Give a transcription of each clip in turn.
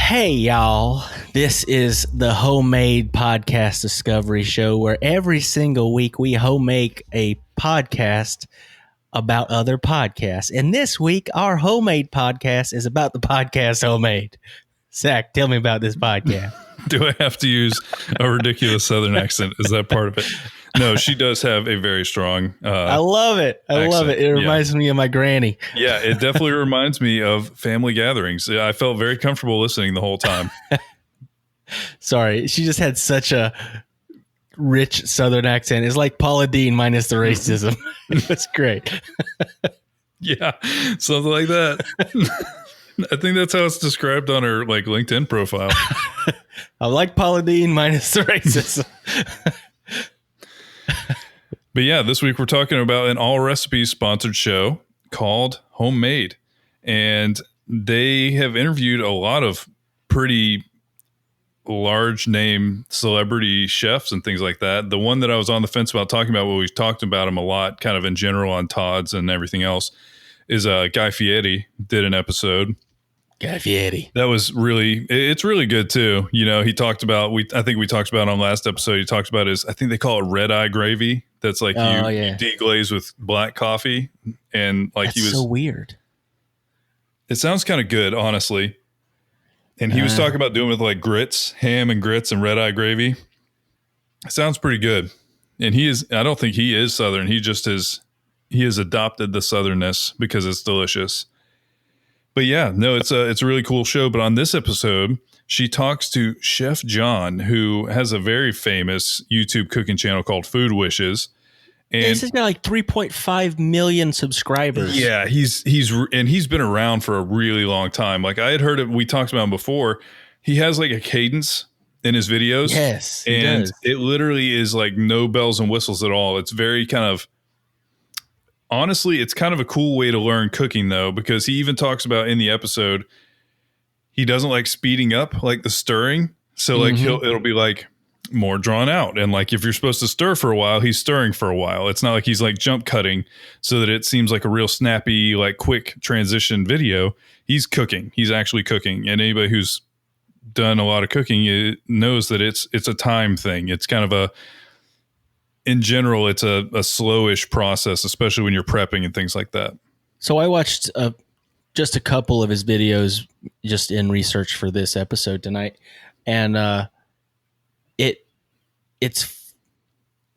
Hey, y'all. This is the Homemade Podcast Discovery Show, where every single week we homemade a podcast about other podcasts. And this week, our homemade podcast is about the podcast Homemade. Zach, tell me about this podcast. Do I have to use a ridiculous Southern accent? Is that part of it? No, she does have a very strong I love it. I love it. It reminds me of my granny. Yeah, it definitely reminds me of family gatherings. I felt very comfortable listening the whole time. Sorry, she just had such a rich Southern accent. It's like Paula Deen minus the racism. It's great. Yeah, something like that. I think that's how it's described on her LinkedIn profile. I like Paula Deen minus the racism. But yeah, this week we're talking about an Allrecipes sponsored show called Homemade. And they have interviewed a lot of pretty large name celebrity chefs and things like that. The one that I was on the fence about talking about, well, we've talked about him a lot kind of in general on Todd's and everything else, is Guy Fieri did an episode. Guy Fieri. That was it's really good too. You know, he talked about, I think we talked about on last episode, he talked about I think they call it red eye gravy. That's like you deglaze with black coffee. And That's so weird. It sounds kind of good, honestly. And he was talking about doing it with grits, ham and grits and red eye gravy. It sounds pretty good. And I don't think he is Southern. He has adopted the Southernness because it's delicious. But yeah, no, it's a really cool show. But on this episode, she talks to Chef John, who has a very famous YouTube cooking channel called Food Wishes. And this has got 3.5 million subscribers. Yeah, he's been around for a really long time. I had heard it. We talked about him before. He has a cadence in his videos. Yes, and does. It literally is no bells and whistles at all. It's very honestly, it's kind of a cool way to learn cooking, though, because he even talks about in the episode, he doesn't like speeding up the stirring. So it'll be more drawn out. And if you're supposed to stir for a while, he's stirring for a while. It's not like he's jump cutting so that it seems like a real snappy, quick transition video. He's cooking. He's actually cooking. And anybody who's done a lot of cooking knows that it's a time thing. It's kind of in general, it's a slowish process, especially when you're prepping and things like that. So I watched just a couple of his videos just in research for this episode tonight. And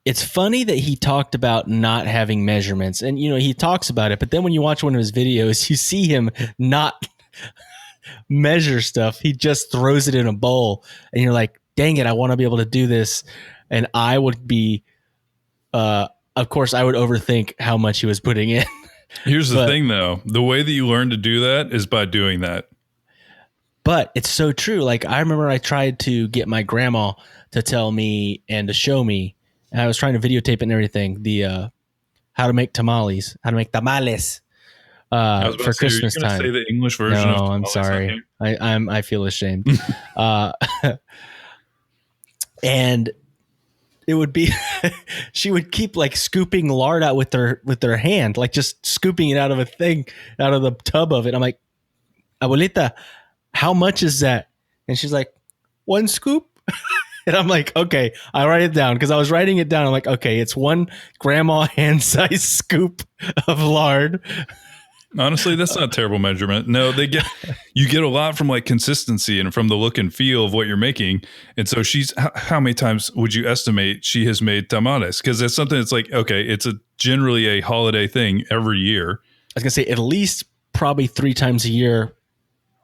it's funny that he talked about not having measurements. And, he talks about it. But then when you watch one of his videos, you see him not measure stuff. He just throws it in a bowl. And you're like, dang it, I want to be able to do this. And I would be... of course, I would overthink how much he was putting in. Here's the thing, though. The way that you learn to do that is by doing that. But it's so true. I remember I tried to get my grandma to tell me and to show me, and I was trying to videotape it and everything, the how to make tamales for Christmas time. Say the English version of tamales. I'm sorry. I feel ashamed. And it would be, she would keep scooping lard out with her hand, just scooping it out of the tub of it. I'm like, Abuelita, how much is that? And she's like, 1 scoop. And I'm like, okay, I write it down because I was writing it down. I'm like, okay, it's 1 grandma hand size scoop of lard. Honestly, that's not a terrible measurement. No, you get a lot from consistency and from the look and feel of what you're making. And so how many times would you estimate she has made tamales? Because it's something that's okay, it's generally a holiday thing every year. I was gonna say at least probably 3 times a year,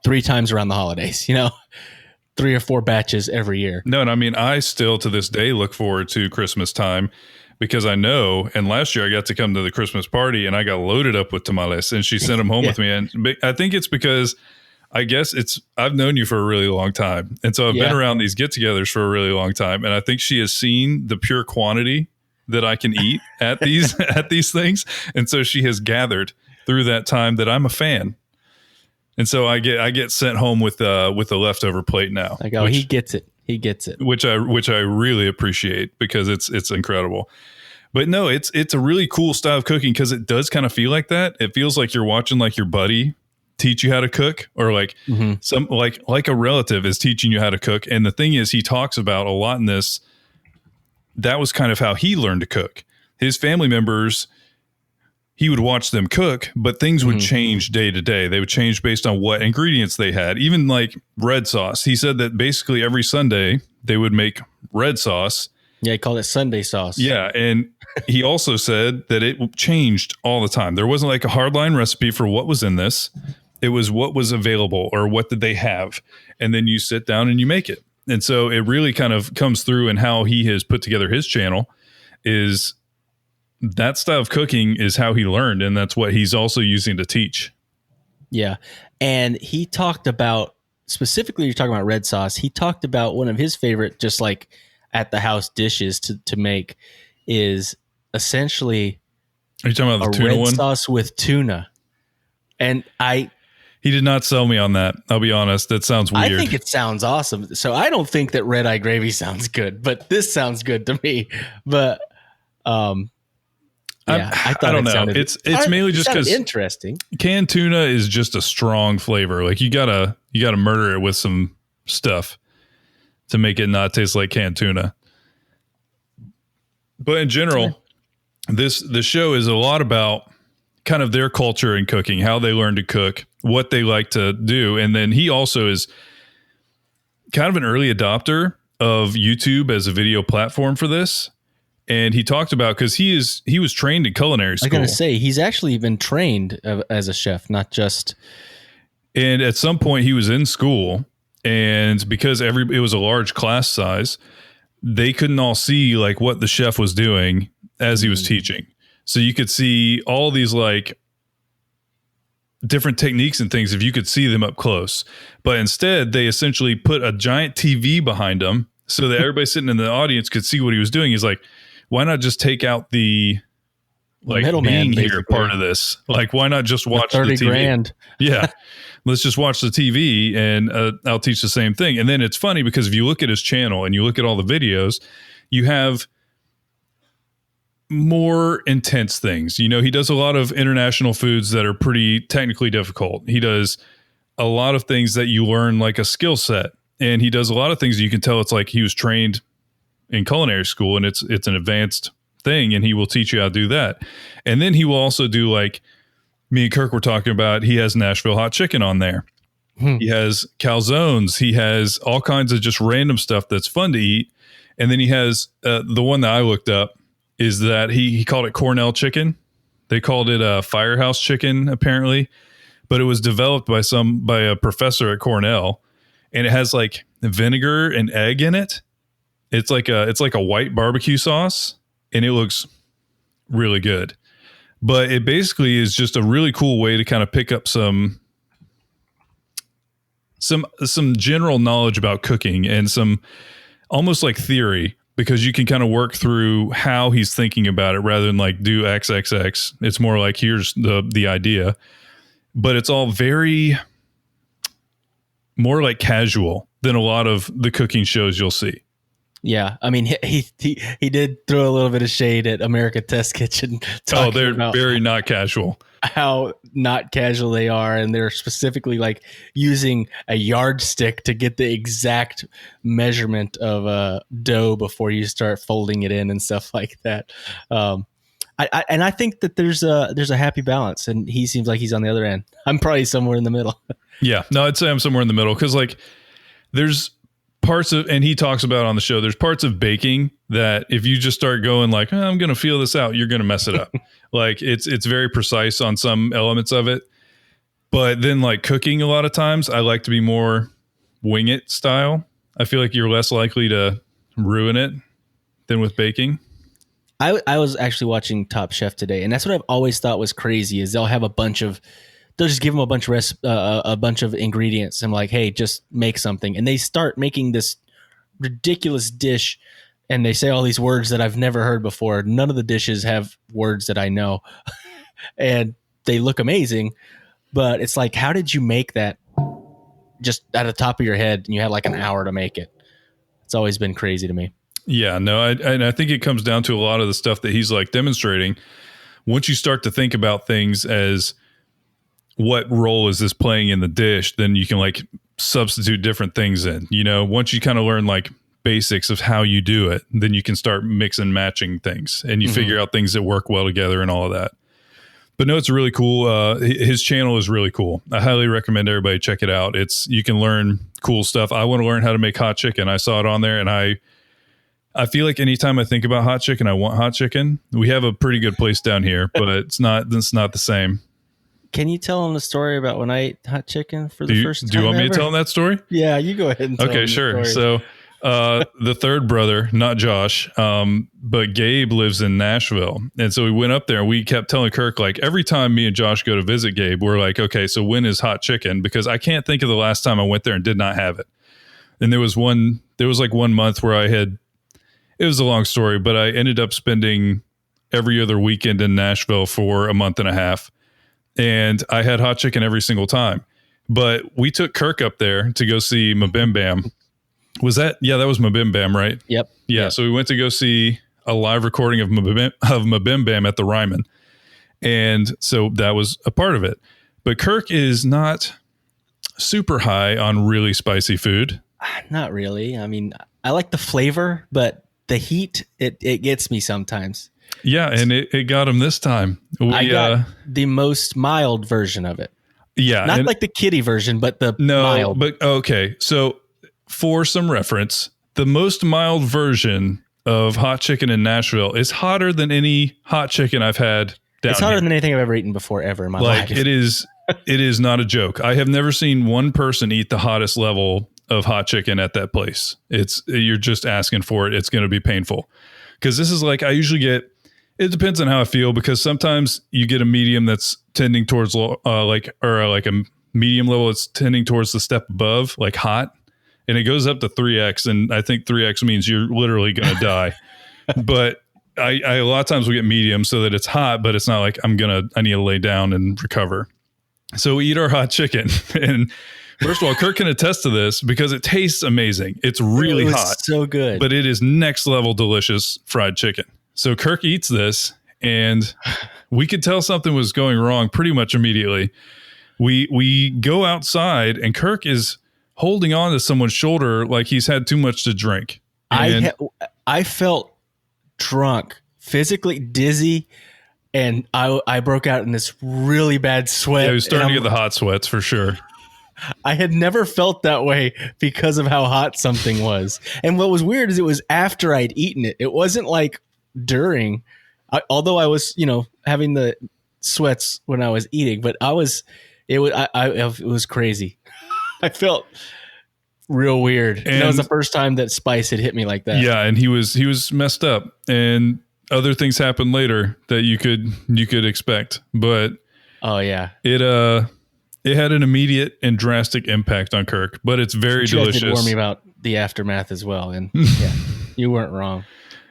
3 times around the holidays, 3 or 4 batches every year. No, and I mean, I still to this day look forward to Christmas time. Because I know, and last year I got to come to the Christmas party and I got loaded up with tamales and she sent them home with me. And I think it's because I've known you for a really long time. And so I've been around these get-togethers for a really long time. And I think she has seen the pure quantity that I can eat at these things. And so she has gathered through that time that I'm a fan. And so I get sent home with a leftover plate now. He gets it. He gets it, which I really appreciate because it's incredible. But no, it's a really cool style of cooking because it does kind of feel like that. It feels like you're watching your buddy teach you how to cook, or like some like a relative is teaching you how to cook. And the thing is, he talks about a lot in this. That was kind of how he learned to cook. His family members, he would watch them cook, but things would change day to day. They would change based on what ingredients they had. Even like red sauce. He said that basically every Sunday they would make red sauce. Yeah, he called it Sunday sauce. Yeah, and he also said that it changed all the time. There wasn't like a hardline recipe for what was in this. It was what was available or what did they have. And then you sit down and you make it. And so it really kind of comes through in how he has put together his channel. Is that style of cooking is how he learned, and that's what he's also using to teach. Yeah. And he talked about, specifically, you're talking about red sauce. He talked about one of his favorite, just like at the house dishes to make is essentially Are you talking about the tuna red one? sauce with tuna. And he did not sell me on that. I'll be honest. That sounds weird. I think it sounds awesome. So I don't think that red eye gravy sounds good, but this sounds good to me. But yeah, I thought don't know. It's mainly just because interesting. Canned tuna is just a strong flavor. Like you gotta murder it with some stuff to make it not taste like canned tuna. But in general, the show is a lot about kind of their culture in cooking, how they learn to cook, what they like to do. And then he also is kind of an early adopter of YouTube as a video platform for this. And he talked about, because he was trained in culinary school. I'm going to say, he's actually been trained as a chef, not just. And at some point he was in school, and because it was a large class size, they couldn't all see like what the chef was doing as he was teaching. So you could see all these like different techniques and things if you could see them up close. But instead, they essentially put a giant TV behind him so that everybody sitting in the audience could see what he was doing. He's like, why not just take out the like being here part of this? Like, why not just watch the 30 TV? $30,000. Yeah. Let's just watch the TV and I'll teach the same thing. And then it's funny because if you look at his channel and you look at all the videos, you have more intense things. You know, he does a lot of international foods that are pretty technically difficult. He does a lot of things that you learn like a skill set. And he does a lot of things you can tell it's like he was trained in culinary school and it's an advanced thing, and he will teach you how to do that. And then he will also do, like me and Kirk were talking about, he has Nashville hot chicken on there. He has calzones. He has all kinds of just random stuff that's fun to eat. And then he has the one that I looked up is that he called it Cornell Chicken. They called it a Firehouse Chicken apparently, but it was developed by a professor at Cornell, and it has like vinegar and egg in it. It's like a white barbecue sauce, and it looks really good. But it basically is just a really cool way to kind of pick up some general knowledge about cooking and some almost like theory, because you can kind of work through how he's thinking about it rather than like do XXX. It's more like here's the idea, but it's all very more like casual than a lot of the cooking shows you'll see. Yeah, I mean, he did throw a little bit of shade at America Test Kitchen. Oh, they're very not casual. How not casual they are, and they're specifically like using a yardstick to get the exact measurement of dough before you start folding it in and stuff like that. I think that there's a happy balance, and he seems like he's on the other end. I'm probably somewhere in the middle. Yeah, no, I'd say I'm somewhere in the middle, because like there's parts of, and he talks about on the show, there's parts of baking that if you just start going like, oh, I'm going to feel this out, you're going to mess it up. Like it's very precise on some elements of it. But then like cooking, a lot of times I like to be more wing it style. I feel like you're less likely to ruin it than with baking. I was actually watching Top Chef today, and that's what I've always thought was crazy is they'll just give them a bunch of ingredients and like, hey, just make something. And they start making this ridiculous dish, and they say all these words that I've never heard before. None of the dishes have words that I know, and they look amazing. But it's like, how did you make that just at the top of your head, and you had like an hour to make it? It's always been crazy to me. Yeah, no, I think it comes down to a lot of the stuff that he's like demonstrating. Once you start to think about things as what role is this playing in the dish, then you can like substitute different things in. You know, once you kind of learn like basics of how you do it, then you can start mix and matching things, and you figure out things that work well together and all of that. But no, it's really cool. His channel is really cool. I highly recommend everybody check it out. You can learn cool stuff. I want to learn how to make hot chicken. I saw it on there, and I feel like anytime I think about hot chicken, I want hot chicken. We have a pretty good place down here, but it's not the same. Can you tell them the story about when I ate hot chicken for the first time? Do you want me to tell them that story? Yeah, you go ahead and tell them the sure. story. So the third brother, not Josh, but Gabe lives in Nashville. And so we went up there and we kept telling Kirk, like every time me and Josh go to visit Gabe, we're like, okay, so when is hot chicken? Because I can't think of the last time I went there and did not have it. And there was like 1 month where it was a long story, but I ended up spending every other weekend in Nashville for a month and a half. And I had hot chicken every single time. But we took Kirk up there to go see Mabim Bam. That was Mabim Bam, right? Yep. Yeah. Yep. So we went to go see a live recording of Mabim Bam at the Ryman. And so that was a part of it. But Kirk is not super high on really spicy food. Not really. I mean, I like the flavor, but the heat, it gets me sometimes. Yeah, and it got him this time. I got the most mild version of it. Yeah. Not like the kiddie version, but the mild. But okay. So for some reference, the most mild version of hot chicken in Nashville is hotter than any hot chicken I've had down It's hotter here. than anything I've ever eaten before ever in my life. It is not a joke. I have never seen one person eat the hottest level of hot chicken at that place. You're just asking for it. It's going to be painful. Because this is like, I usually get, it depends on how I feel, because sometimes you get a medium that's tending towards like a medium level that's tending towards the step above, like hot, and it goes up to 3X, and I think 3X means you're literally going to die. But I a lot of times we get medium so that it's hot, but it's not like I need to lay down and recover. So we eat our hot chicken, and first of all, Kirk can attest to this because it tastes amazing. It's really hot. So good. But it is next level delicious fried chicken. So Kirk eats this, and we could tell something was going wrong pretty much immediately. We go outside, and Kirk is holding on to someone's shoulder like he's had too much to drink. And I felt drunk, physically dizzy, and I broke out in this really bad sweat. Yeah, he was starting to get the hot sweats for sure. I had never felt that way because of how hot something was. And what was weird is it was after I'd eaten it. It wasn't like during, although I was, having the sweats when I was eating, but it was crazy. I felt real weird. And that was the first time that spice had hit me like that. Yeah. And he was messed up, and other things happened later that you could expect, but oh yeah, it had an immediate and drastic impact on Kirk, but it's very delicious. You guys did warn me about the aftermath as well, and yeah, you weren't wrong.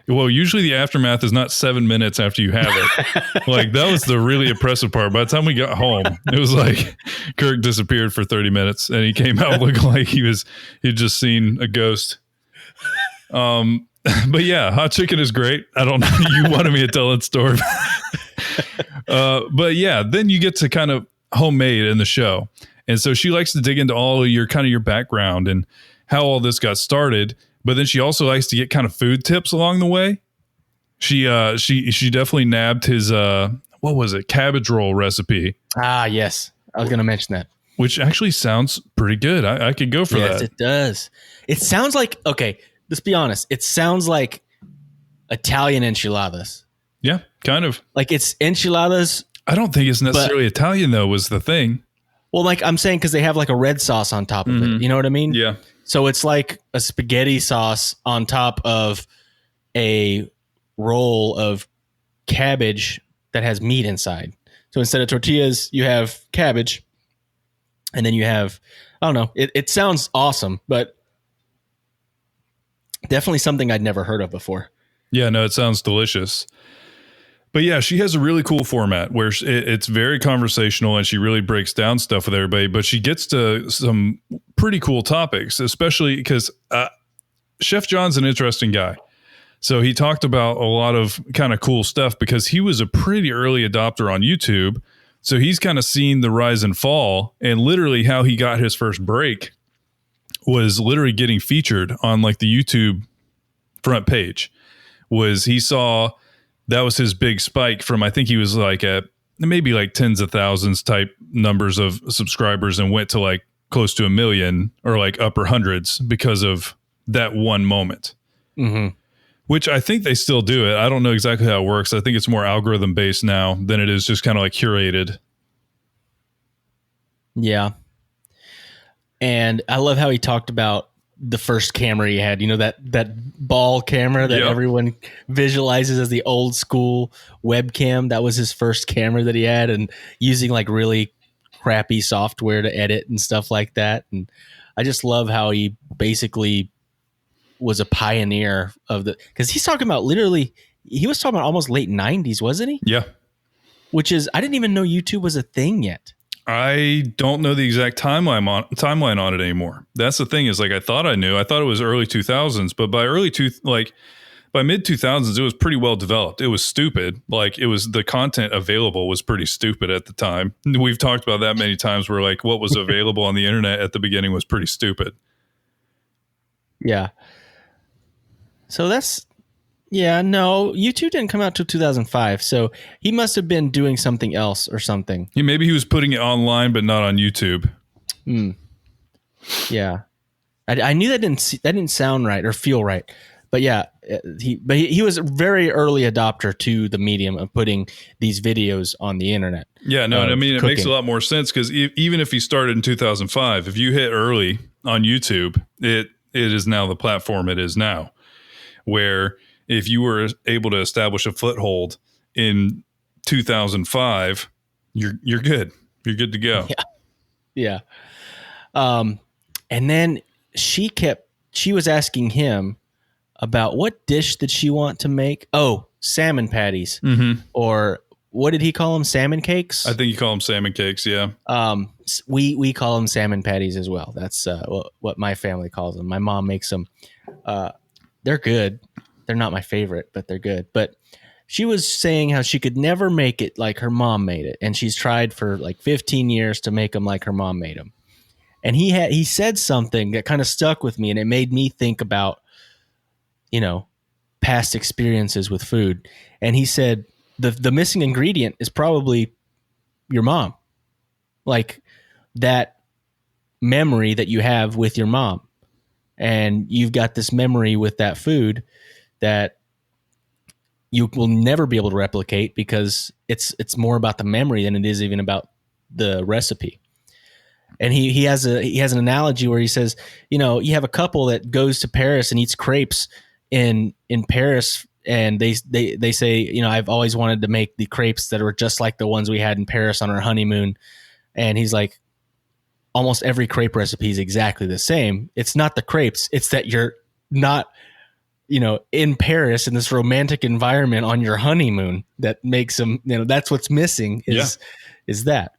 Well, usually the aftermath is not 7 minutes after you have it. Like, that was the really impressive part. By the time we got home, it was like Kirk disappeared for 30 minutes, and he came out looking like he'd just seen a ghost. But yeah, hot chicken is great. I don't know. You wanted me to tell that story. But yeah, then you get to kind of homemade in the show. And so she likes to dig into all of your background and how all this got started. But then she also likes to get kind of food tips along the way. She definitely nabbed his, what was it? Cabbage roll recipe. Ah, yes. I was going to mention that. Which actually sounds pretty good. I could go for that. Yes, it does. It sounds like, okay, let's be honest. It sounds like Italian enchiladas. Yeah, kind of. Like it's enchiladas. I don't think it's necessarily Italian, though, was the thing. Well, like I'm saying, because they have like a red sauce on top of it. You know what I mean? Yeah. So it's like a spaghetti sauce on top of a roll of cabbage that has meat inside. So instead of tortillas, you have cabbage. And then you have, I don't know, it sounds awesome, but definitely something I'd never heard of before. Yeah, no, it sounds delicious. But yeah, she has a really cool format where it's very conversational, and she really breaks down stuff with everybody. But she gets to some pretty cool topics, especially because Chef John's an interesting guy. So he talked about a lot of kind of cool stuff because he was a pretty early adopter on YouTube. So he's kind of seen the rise and fall, and literally how he got his first break was literally getting featured on like the YouTube front page. Was he saw that was his big spike from, I think he was like at maybe like tens of thousands type numbers of subscribers, and went to like close to 1 million or like upper hundreds because of that one moment. Mm-hmm. Which I think they still do it. I don't know exactly how it works. I think it's more algorithm based now than it is just kind of like curated. Yeah. And I love how he talked about the first camera he had, that ball camera that everyone visualizes as the old school webcam. That was his first camera that he had, and using like really crappy software to edit and stuff like that. And I just love how he basically was a pioneer of because he's talking about he was talking about almost late 90s, wasn't he? Yeah. Which is, I didn't even know YouTube was a thing yet. I don't know the exact timeline on it anymore. That's the thing, is like, I thought I knew. I thought it was early 2000s, but by by mid 2000s, it was pretty well developed. It was stupid. Like, it was, the content available was pretty stupid at the time. We've talked about that many times, where like what was available on the internet at the beginning was pretty stupid. Yeah. So YouTube didn't come out till 2005. So he must have been doing something else or something. Maybe he was putting it online, but not on YouTube. Yeah. I knew that didn't sound right or feel right. But yeah, he was a very early adopter to the medium of putting these videos on the internet. Yeah, no, I mean, it makes a lot more sense, because even if he started in 2005, if you hit early on YouTube, it is now the platform it is now. Where if you were able to establish a foothold in 2005, you're good. You're good to go. Yeah. And then she was asking him about what dish did she want to make. Oh, salmon patties. Mm-hmm. Or what did he call them? Salmon cakes? I think you call them salmon cakes. Yeah. We call them salmon patties as well. That's what my family calls them. My mom makes them. They're good. They're not my favorite, but they're good. But she was saying how she could never make it like her mom made it. And she's tried for like 15 years to make them like her mom made them. And he said something that kind of stuck with me, and it made me think about, past experiences with food. And he said the missing ingredient is probably your mom. Like that memory that you have with your mom. And you've got this memory with that food that you will never be able to replicate, because it's more about the memory than it is even about the recipe. And he has an analogy where he says, you have a couple that goes to Paris and eats crepes in Paris, and they say, I've always wanted to make the crepes that are just like the ones we had in Paris on our honeymoon. And he's like, almost every crepe recipe is exactly the same. It's not the crepes. It's that you're not, in Paris in this romantic environment on your honeymoon that makes them, that's what's missing is that.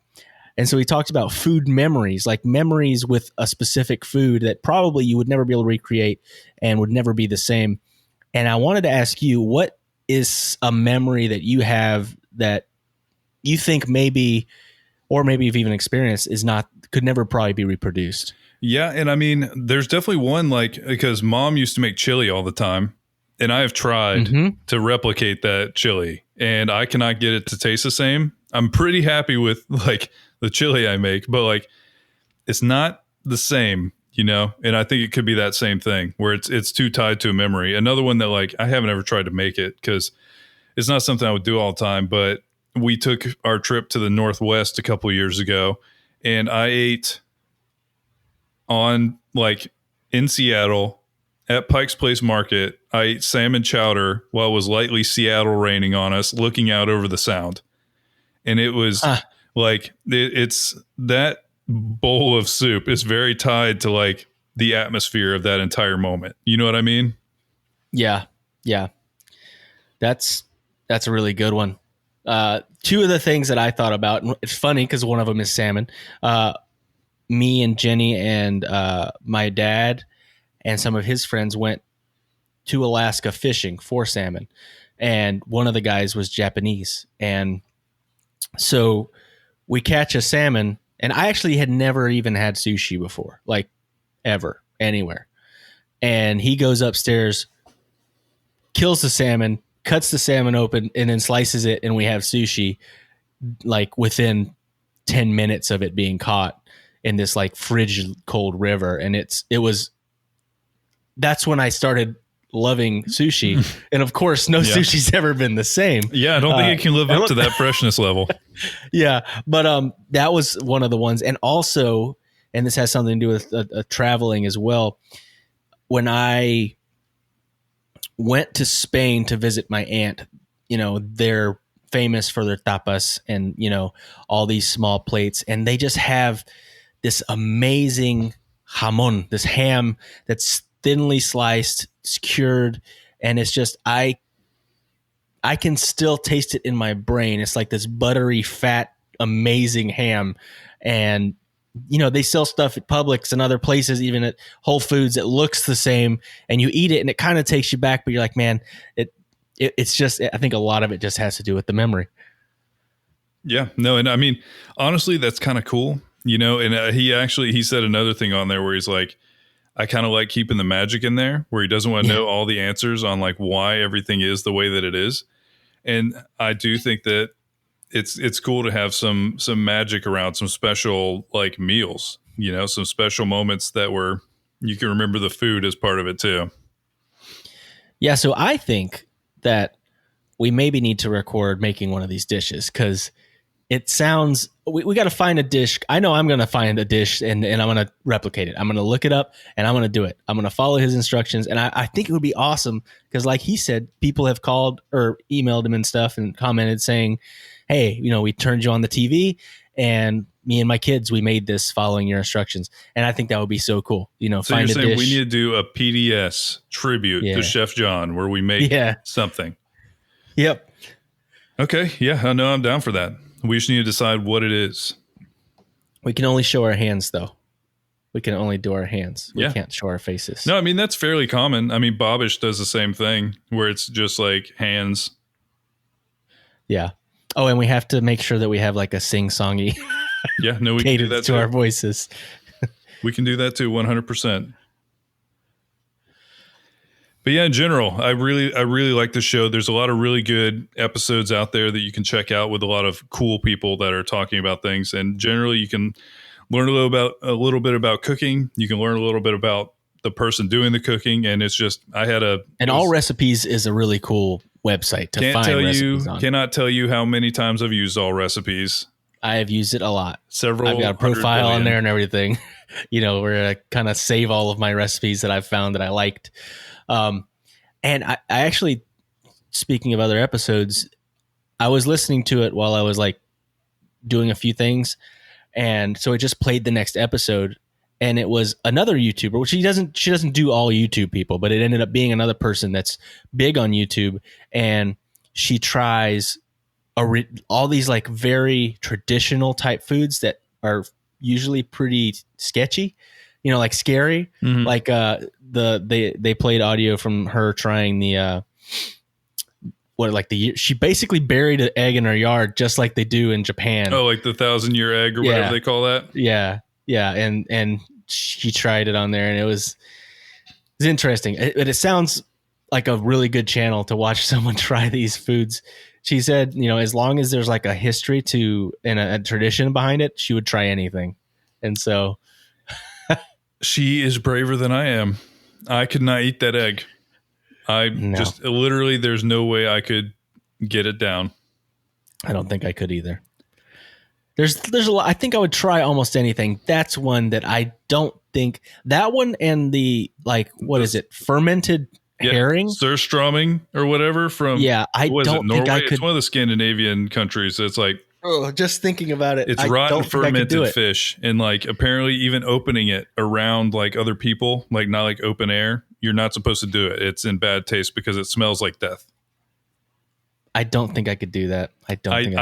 And so he talked about food memories, like memories with a specific food that probably you would never be able to recreate and would never be the same. And I wanted to ask you, what is a memory that you have that you think maybe, or maybe you've even experienced, could never probably be reproduced? Yeah. And I mean, there's definitely one, like, because mom used to make chili all the time, and I have tried to replicate that chili, and I cannot get it to taste the same. I'm pretty happy with like the chili I make, but like, it's not the same, and I think it could be that same thing where it's too tied to a memory. Another one that, like, I haven't ever tried to make it because it's not something I would do all the time, but we took our trip to the Northwest a couple of years ago, and I ate in Seattle at Pike's Place Market. I ate salmon chowder while it was lightly Seattle raining on us, looking out over the sound. And it was it's that bowl of soup is very tied to like the atmosphere of that entire moment. You know what I mean? Yeah. Yeah. That's a really good one. Two of the things that I thought about, and it's funny because one of them is salmon. Me and Jenny and my dad and some of his friends went to Alaska fishing for salmon. And one of the guys was Japanese. And so we catch a salmon, and I actually had never even had sushi before, like ever, anywhere. And he goes upstairs, kills the salmon, cuts the salmon open, and then slices it, and we have sushi like within 10 minutes of it being caught in this like frigid cold river. And that's when I started loving sushi. And of course, no sushi's ever been the same. Yeah, I don't think it can live up to that freshness level. Yeah, but that was one of the ones. And also, and this has something to do with traveling as well, when I went to Spain to visit my aunt, they're famous for their tapas and, all these small plates. And they just have this amazing jamon, this ham that's thinly sliced, it's cured. And it's just, I can still taste it in my brain. It's like this buttery, fat, amazing ham. And, they sell stuff at Publix and other places, even at Whole Foods, that looks the same, and you eat it and it kind of takes you back, but you're like, man, it's just, I think a lot of it just has to do with the memory. Yeah, no. And I mean, honestly, that's kind of cool, and he said another thing on there where he's like, I kind of like keeping the magic in there, where he doesn't want to know all the answers on like why everything is the way that it is. And I do think that it's cool to have some magic around some special like meals, some special moments where you can remember the food as part of it too. Yeah. So I think that we maybe need to record making one of these dishes, because it sounds, we got to find a dish. I know I'm going to find a dish and I'm going to replicate it. I'm going to look it up and I'm going to do it. I'm going to follow his instructions. And I think it would be awesome because, like he said, people have called or emailed him and stuff and commented saying, hey, we turned you on the TV and me and my kids, we made this following your instructions. And I think that would be so cool. So find you're a saying dish. We need to do a PDS tribute to Chef John where we make something. Yep. Okay. Yeah. I know I'm down for that. We just need to decide what it is. We can only show our hands, though. We can only do our hands. We can't show our faces. No, I mean, that's fairly common. I mean, Bobbish does the same thing where it's just like hands. Yeah. Oh, and we have to make sure that we have like a sing-songy we can do that to too. our voices. We can do that too, 100%. But yeah, in general, I really like the show. There's a lot of really good episodes out there that you can check out with a lot of cool people that are talking about things. And generally, you can learn a little bit about cooking. You can learn a little bit about the person doing the cooking. And it's just, Allrecipes is a really cool website to find recipes on. Cannot tell you how many times I've used Allrecipes. I have used it a lot. I've got a profile on there and everything, where I kind of save all of my recipes that I've found that I liked. And I actually, speaking of other episodes, I was listening to it while I was like doing a few things. And so it just played the next episode, and it was another YouTuber, which she doesn't do all YouTube people, but it ended up being another person that's big on YouTube. And she tries all these like very traditional type foods that are usually pretty sketchy, like scary. Mm-hmm. Like they played audio from her trying the she basically buried an egg in her yard just like they do in Japan. Oh, like the 1,000-year egg or whatever they call that. Yeah, yeah, and she tried it on there, and it was interesting. It sounds like a really good channel to watch someone try these foods. She said, as long as there's like a history and a tradition behind it, she would try anything. And so she is braver than I am. I could not eat that egg. Just literally, there's no way I could get it down. I don't think I could either. There's a lot. I think I would try almost anything. That's one that I don't think, that one and the fermented herring, surströmming or whatever from I don't think I could. It's one of the Scandinavian countries. It's like, just thinking about it, it's rotten fermented fish, and like apparently even opening it around like other people, like not like open air, you're not supposed to do it. It's in bad taste because it smells like death. I don't think I could do that. I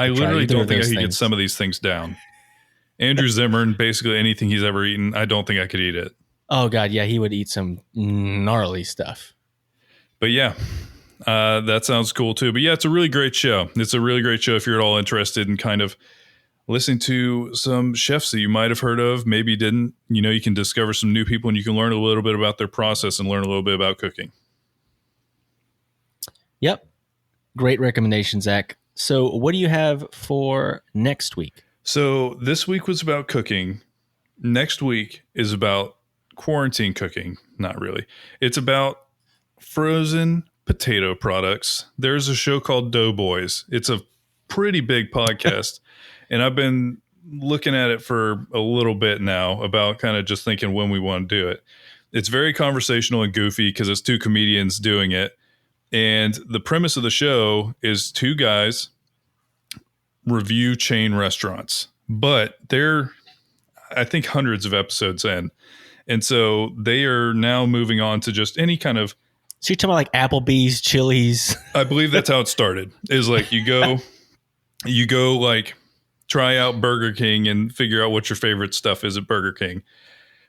literally don't think I could get some of these things down. Andrew Zimmern, basically anything he's ever eaten, I don't think I could eat it. Oh God, yeah, he would eat some gnarly stuff. But yeah, that sounds cool too. But yeah, it's a really great show. It's a really great show if you're at all interested in kind of listening to some chefs that you might have heard of, maybe you didn't. You can discover some new people and you can learn a little bit about their process and learn a little bit about cooking. Yep. Great recommendation, Zach. So what do you have for next week? So this week was about cooking. Next week is about quarantine cooking. Not really. It's about frozen potato products. There's a show called Doughboys. It's a pretty big podcast. And I've been looking at it for a little bit now about kind of just thinking when we want to do it. It's very conversational and goofy because it's two comedians doing it. And the premise of the show is two guys review chain restaurants. But they're, I think, hundreds of episodes in. And so they are now moving on to just any kind of... So you're talking about like Applebee's, Chili's? I believe that's how it started. Is like you go like try out Burger King and figure out what your favorite stuff is at Burger King.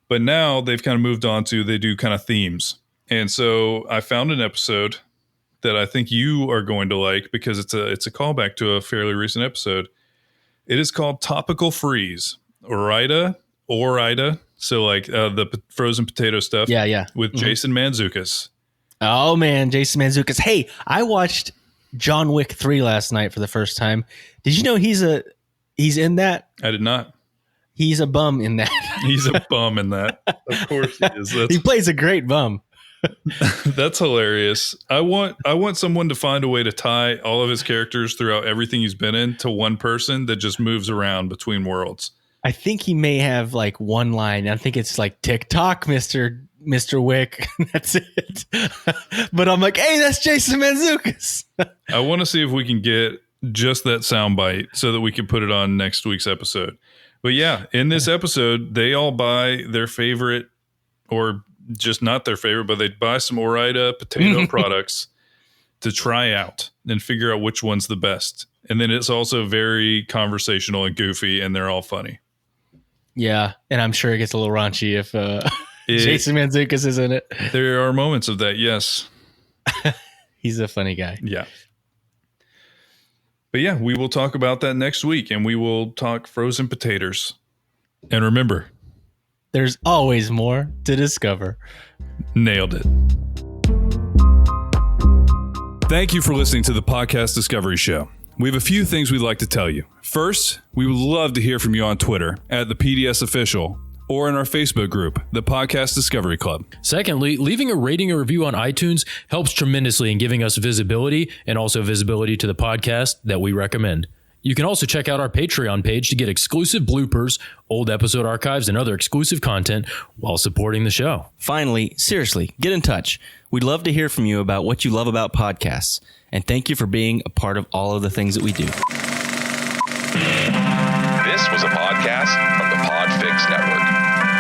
But now they've kind of moved on to, they do kind of themes. And so I found an episode that I think you are going to like because it's a callback to a fairly recent episode. It is called Topical Freeze. Orida. So like the frozen potato stuff. Yeah. With Jason Mantzoukas. Oh man, Jason Mantzoukas. Hey, I watched John Wick 3 last night for the first time. Did you know he's in that? I did not. He's a bum in that. He's a bum in that. Of course he is. He plays a great bum. That's hilarious. I want someone to find a way to tie all of his characters throughout everything he's been in to one person that just moves around between worlds. I think he may have like one line. I think it's like TikTok, Mr. Wick. That's it. But I'm like, hey, that's Jason Mantzoukas. I want to see if we can get just that soundbite so that we can put it on next week's episode. But yeah, in this episode, they all buy their favorite, or just not their favorite, but they buy some Orida potato products to try out and figure out which one's the best. And then it's also very conversational and goofy, and they're all funny. Yeah, and I'm sure it gets a little raunchy if Jason Mantzoukas is in it. There are moments of that, yes. He's a funny guy. Yeah. But yeah, we will talk about that next week, and we will talk frozen potatoes. And remember, there's always more to discover. Nailed it. Thank you for listening to the Podcast Discovery Show. We have a few things we'd like to tell you. First, we would love to hear from you on Twitter at the PDS Official or in our Facebook group, the Podcast Discovery Club. Secondly, leaving a rating or review on iTunes helps tremendously in giving us visibility and also visibility to the podcast that we recommend. You can also check out our Patreon page to get exclusive bloopers, old episode archives, and other exclusive content while supporting the show. Finally, seriously, get in touch. We'd love to hear from you about what you love about podcasts. And thank you for being a part of all of the things that we do. This was a podcast from the Podfix Network.